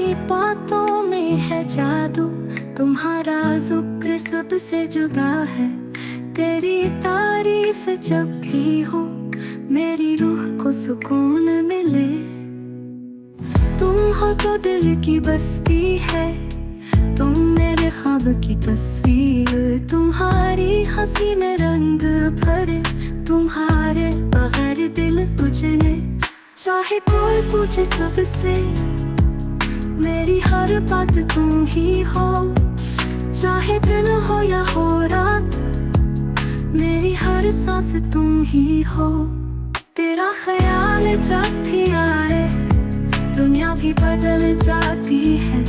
तुम्हारी बातों में है जादू, तुम्हारा ज़िक्र सबसे जुदा है। तेरी तारीफ जब भी हो मेरी रूह को सुकून मिले। तुम हो तो दिल की बस्ती है, तुम मेरे ख्वाब की तस्वीर। तुम्हारी हंसी में रंग भरे, तुम्हारे बगैर दिल उजड़े। चाहे कोई पूछे सबसे, मेरी हर बात तुम ही हो। चाहे दिन हो या हो रात, मेरी हर सांस तुम ही हो। तेरा ख्याल जब भी आए दुनिया भी बदल जाती है।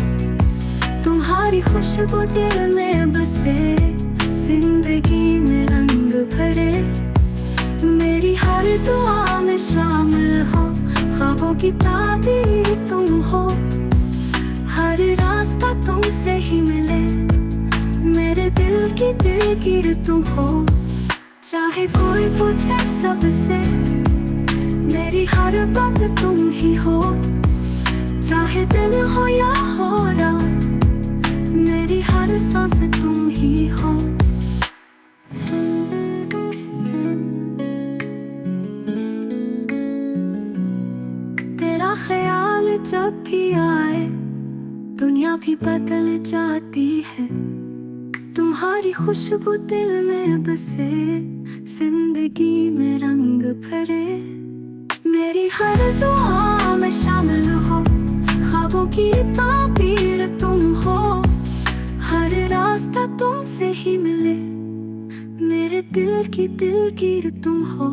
तुम्हारी खुशबू दिल में बसे, जिंदगी में रंग भरे। मेरी हर दुआ में शामिल हो, ख्वाबों की ताबीर तुम हो। हर रास्ता तुमसे ही मिले, मेरे दिल की दिलगीर तुम हो। चाहे कोई पूछे सबसे, मेरी हर बात तुम ही हो। चाहे दिन हो या हो रात, मेरी हर सांस तुम ही हो। तेरा ख्याल जब भी आए दुनिया भी बदल जाती है। तुम्हारी खुशबू दिल में बसे, जिंदगी में रंग भरे। मेरी हर दुआ में शामिल हो, ख्वाबों की ताबीर तुम हो। हर रास्ता तुमसे ही मिले, मेरे दिल की दिलगीर तुम हो।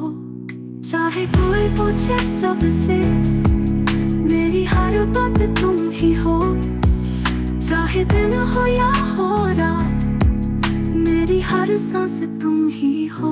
चाहे कोई पूछे सबसे, मेरी हर बात तुम ही हो। चाहे दिन हो या हो रात, मेरी हर सांस तुम ही हो।